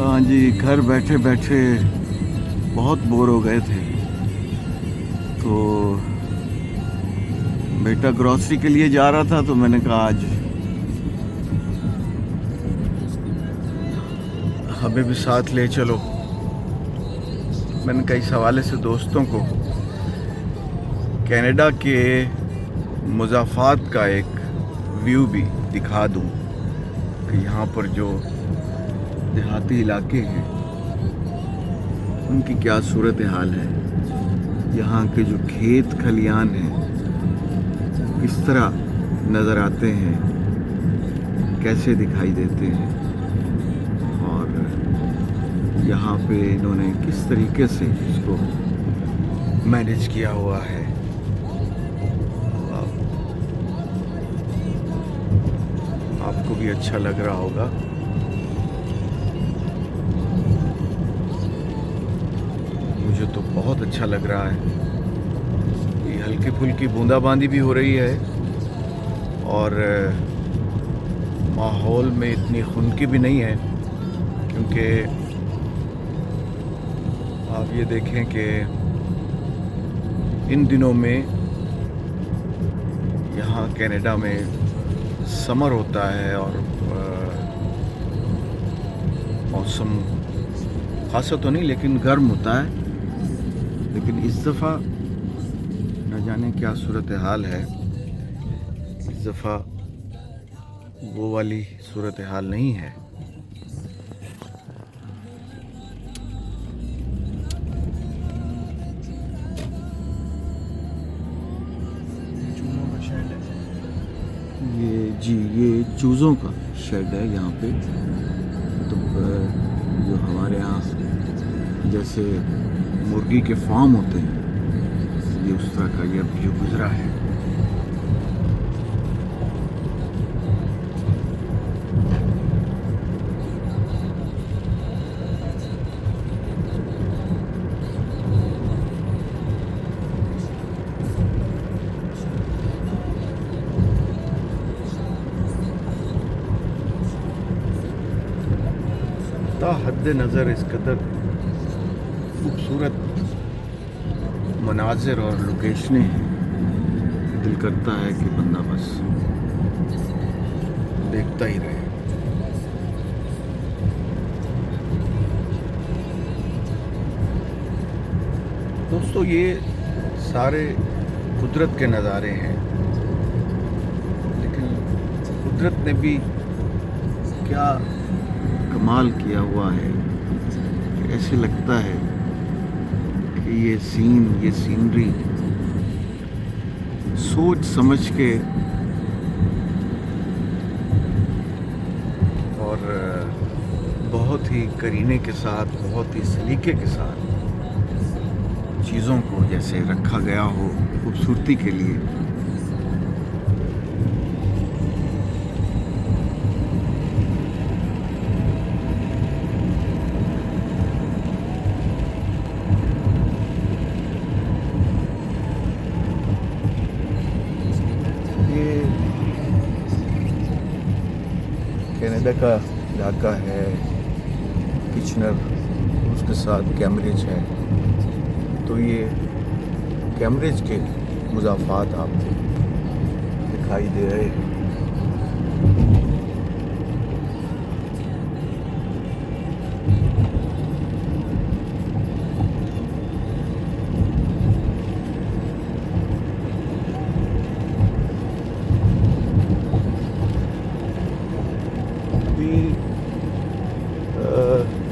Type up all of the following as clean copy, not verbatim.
हाँ जी, घर बैठे बैठे बहुत बोर हो गए थे, तो बेटा ग्रॉसरी के लिए जा रहा था तो मैंने कहा आज हमें भी साथ ले चलो। मैंने कई हवाले से दोस्तों को कनाडा के मुज़ाफ़ात का एक व्यू भी दिखा दूं कि यहाँ पर जो देहाती इलाके हैं उनकी क्या सूरत हाल है, यहाँ के जो खेत खलियान हैं किस तरह नज़र आते हैं, कैसे दिखाई देते हैं, और यहाँ पे इन्होंने किस तरीके से इसको मैनेज किया हुआ है। आपको भी अच्छा लग रहा होगा। मुझे तो बहुत अच्छा लग रहा है। ये हल्की फुल्की बूंदाबांदी भी हो रही है और माहौल में इतनी खुनकी भी नहीं है, क्योंकि आप ये देखें कि इन दिनों में यहाँ कनाडा में समर होता है और मौसम खासा तो नहीं लेकिन गर्म होता है। लेकिन इस दफ़ा न जाने क्या सूरत हाल है, इस दफ़ा वो वाली सूरत हाल नहीं है। ये चूज़ों का शेड है यहाँ पे। तो जो हमारे यहाँ जैसे मुर्गी के फार्म होते हैं, ये उस तरह का ये अभी जो गुजरा है। हद नज़र इस कदर खूबसूरत मनाजिर और लोकेशनें हैं, दिल करता है कि बंदा बस देखता ही रहे। दोस्तों, ये सारे कुदरत के नज़ारे हैं, लेकिन कुदरत ने भी क्या कमाल किया हुआ है। ऐसे लगता है कि ये सीनरी सोच समझ के और बहुत ही करीने के साथ, बहुत ही सलीके के साथ चीज़ों को जैसे रखा गया हो खूबसूरती के लिए। कनाडा का इलाका है किचनर, उसके साथ कैम्ब्रिज है, तो ये कैम्ब्रिज के मुज़ाफ़ात आपको दिखाई दे रहे हैं।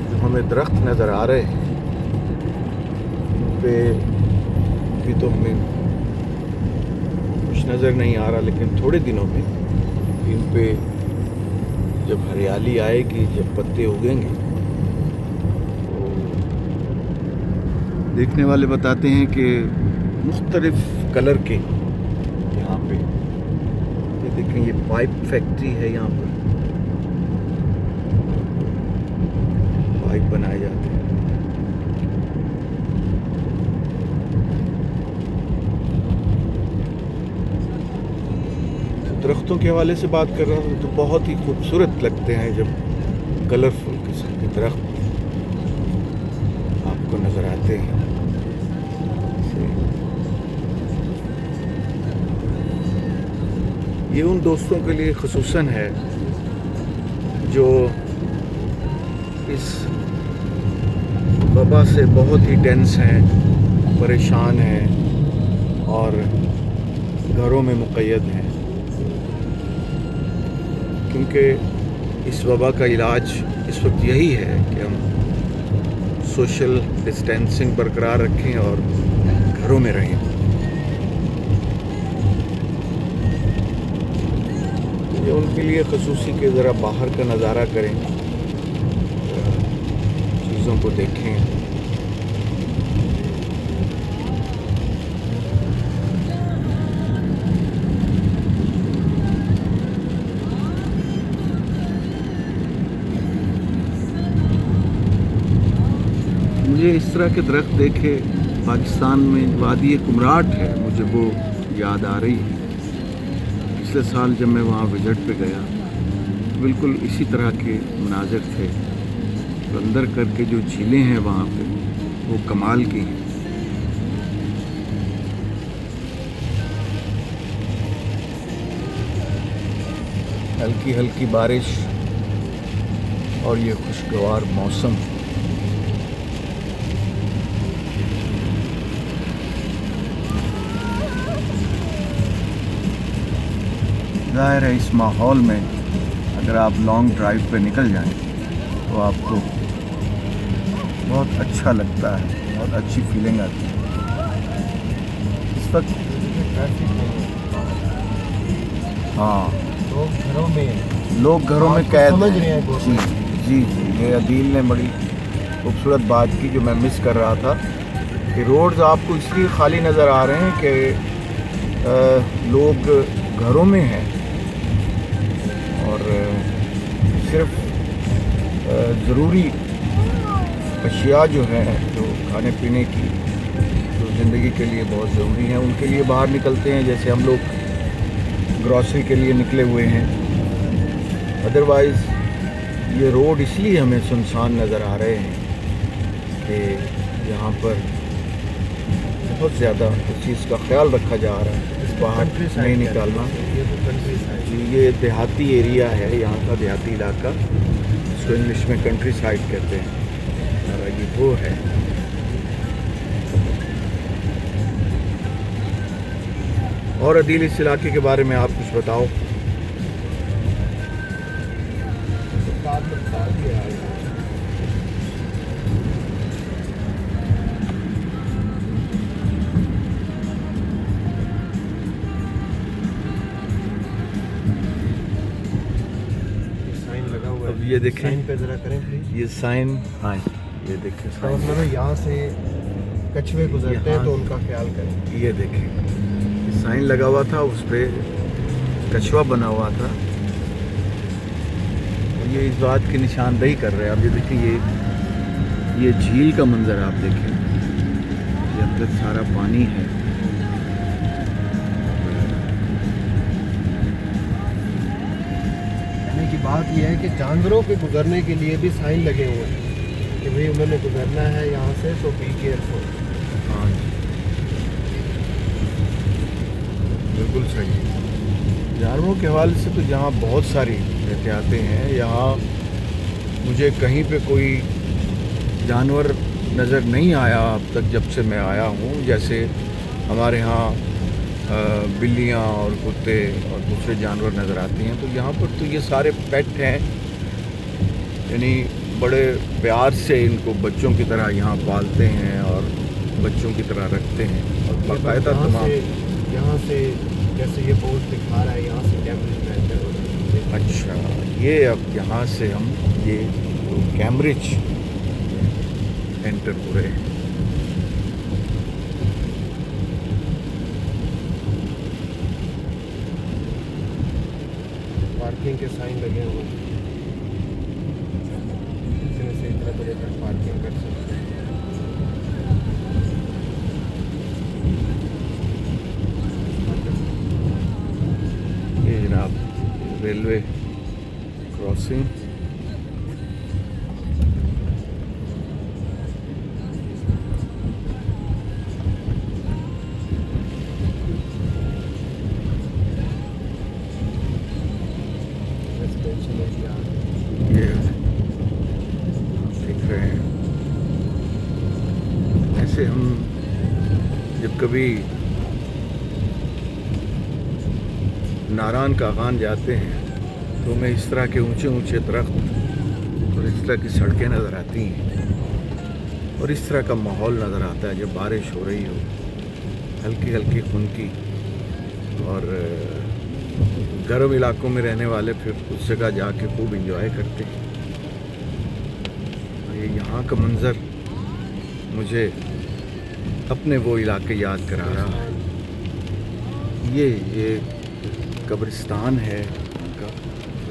जो हमें दरख्त नज़र आ रहे हैं उन पे भी तो हमें कुछ नज़र नहीं आ रहा, लेकिन थोड़े दिनों में इन पे जब हरियाली आएगी, जब पत्ते उगेंगे, तो देखने वाले बताते हैं कि मुख्तलिफ कलर के यहाँ पे, ये देखें, ये पाइप फैक्ट्री है, यहाँ पर पाइप बनाए जाते हैं। दरख्तों के हवाले से बात कर रहा हूँ तो बहुत ही खूबसूरत लगते हैं जब कलरफुल किस्म के दरख्त आपको नज़र आते हैं। ये उन दोस्तों के लिए ख़ुसूसन है जो इस वबा से बहुत ही टेंस हैं, परेशान हैं और घरों में मुक़य्यद हैं, क्योंकि इस वबा का इलाज इस वक्त यही है कि हम सोशल डिस्टेंसिंग बरकरार रखें और घरों में रहें। ये उनके लिए ख़ुसूसी के ज़रा बाहर का नज़ारा करें, चीज़ों को देखें। मुझे इस तरह के दरख्त देखे पाकिस्तान में वादी कुमराट है, मुझे वो याद आ रही है। पिछले साल जब मैं वहाँ विजिट पे गया, बिल्कुल इसी तरह के मनाज़िर थे। तो अंदर करके जो झीलें हैं वहाँ पे, वो कमाल की हैं। हल्की हल्की बारिश और ये खुशगवार मौसम। ज़ाहिर है इस माहौल में अगर आप लॉन्ग ड्राइव पे निकल जाएं तो आपको बहुत अच्छा लगता है, बहुत अच्छी फीलिंग आती है। इस वक्त हाँ, लोग घरों में कैद समझ रहे हैं। जी जी जी, ये अदील ने बड़ी खूबसूरत बात की जो मैं मिस कर रहा था कि रोड्स आपको इसलिए खाली नज़र आ रहे हैं कि लोग घरों में हैं और सिर्फ ज़रूरी अशिया जो हैं, जो खाने पीने की, जो ज़िंदगी के लिए बहुत ज़रूरी हैं, उनके लिए बाहर निकलते हैं। जैसे हम लोग ग्रॉसरी के लिए निकले हुए हैं। अदरवाइज़ ये रोड इसलिए हमें सुनसान नज़र आ रहे हैं कि यहाँ पर बहुत ज़्यादा उस चीज़ का ख्याल रखा जा रहा है, बाहर नहीं निकालना। जी, ये देहाती एरिया है, यहाँ का देहाती इलाका, इसको इंग्लिश में कंट्री साइड कहते हैं। और ये वो है। और अदील, इस इलाके के बारे में आप कुछ बताओ। अब ये देखें, साइन पे जरा करें प्लीज। ये साइन, हाँ ये देखें तो साइन, मतलब यहाँ से कछुए गुजरते हैं तो उनका ख्याल करें। ये देखें, ये साइन लगा हुआ था, उस पर कछुआ बना हुआ था। ये इस बात की निशानदेही कर रहे हैं। अब ये देखिए, ये झील का मंजर आप देखें, ये अंदर सारा पानी है। कहने की बात यह है कि जानवरों के गुजरने के लिए भी साइन लगे हुए हैं कि भाई उन्होंने गुजरना है यहाँ से, तो बी केयरफुल। हाँ बिल्कुल सही। जानवरों के हवाले से तो यहाँ बहुत सारी एहतियातें हैं। यहाँ मुझे कहीं पे कोई जानवर नज़र नहीं आया अब तक जब से मैं आया हूँ। जैसे हमारे यहाँ बिल्लियाँ और कुत्ते और दूसरे जानवर नज़र आते हैं, तो यहाँ पर तो ये सारे पेट हैं, यानी बड़े प्यार से इनको बच्चों की तरह यहाँ पालते हैं और बच्चों की तरह रखते हैं। और बाकायदा तमाम यहाँ से जैसे ये पोस्ट दिखा रहा है, यहाँ से कैम्ब्रिज में एंटर हो रहा है। अच्छा, ये अब यहाँ से हम ये तो कैम्ब्रिज एंटर हो रहे हैं। पार्किंग के साइन लगे हुए हैं, इतने से इतने बजे तक पार्किंग कर सकते हैं। ये जनाब रेलवे क्रॉसिंग। हम जब कभी नारायण कागान जाते हैं तो हमें इस तरह के ऊंचे ऊंचे दरख्त और इस तरह की सड़कें नज़र आती हैं और इस तरह का माहौल नज़र आता है जब बारिश हो रही हो, हल्की हल्की खुनकी। और गर्म इलाकों में रहने वाले फिर उस जगह जाके खूब इंजॉय करते हैं। ये यहाँ का मंज़र मुझे अपने वो इलाके याद करा रहा है। ये कब्रिस्तान है का,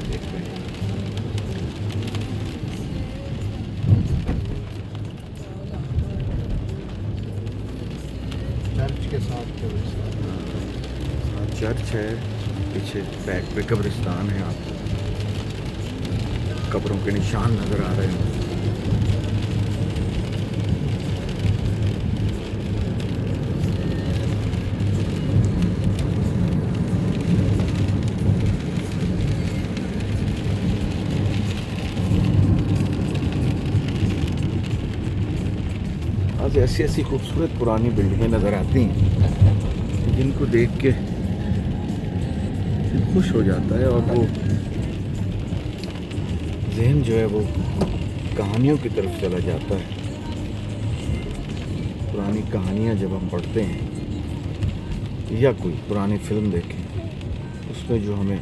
देख रहे हैं। चर्च के साथ चर्च है, पीछे बैक पे कब्रिस्तान है, आपको कब्रों के निशान नज़र आ रहे हैं। आज ऐसी ऐसी खूबसूरत पुरानी बिल्डिंगें नज़र आती हैं जिनको देख के खुश हो जाता है और वो ज़हन जो है वो कहानियों की तरफ चला जाता है। पुरानी कहानियाँ जब हम पढ़ते हैं या कोई पुरानी फिल्म देखें, उसमें जो हमें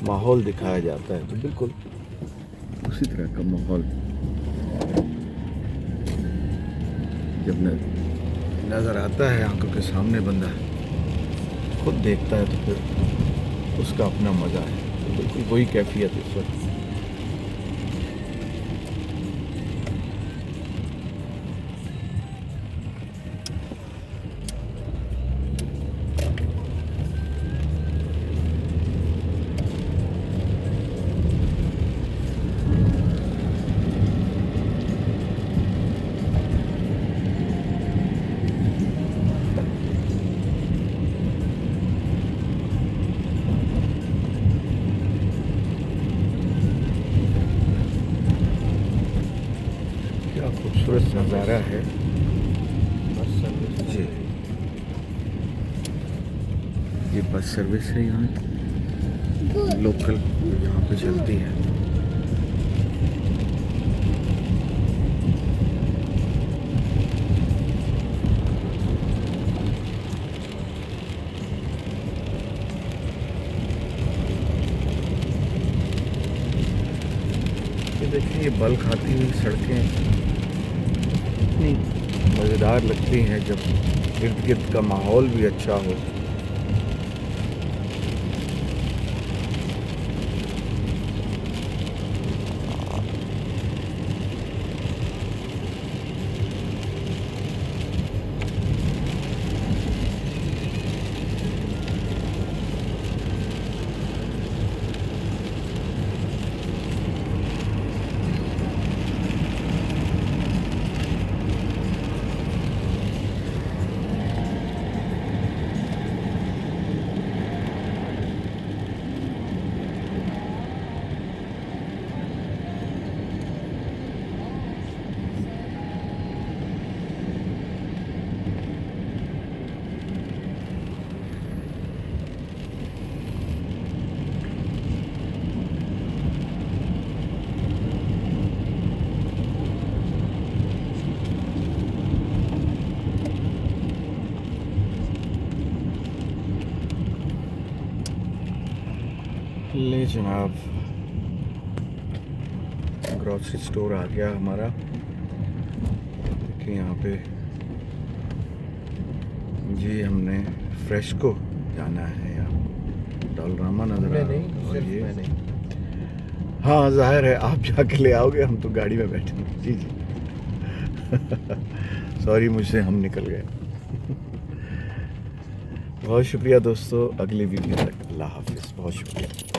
माहौल दिखाया जाता है तो बिल्कुल उसी तरह का माहौल जब नज़र आता है आंखों के सामने, बंदा खुद देखता है तो फिर उसका अपना मज़ा है। तो बिल्कुल वही कैफियत इस वक्त। खूबसूरत नज़ारा है बस सर्विस जी। ये बस सर्विस है यहाँ लोकल यहाँ पे चलती है। ये देखिए, ये बल खाती हुई सड़कें इतनी मज़ेदार लगती हैं जब इर्द गिर्द का माहौल भी अच्छा हो। ले जनाब, ग्रॉसरी स्टोर आ गया हमारा। देखिए यहाँ पे जी हमने फ्रेशको जाना है, यहाँ डॉलरामा नज़र आ रहा है। और ये हाँ, जाहिर है आप जाके ले आओगे, हम तो गाड़ी में बैठे हैं। जी जी सॉरी, मुझसे हम निकल गए। बहुत शुक्रिया दोस्तों, अगली वीडियो तक अल्लाह हाफिज़। बहुत शुक्रिया।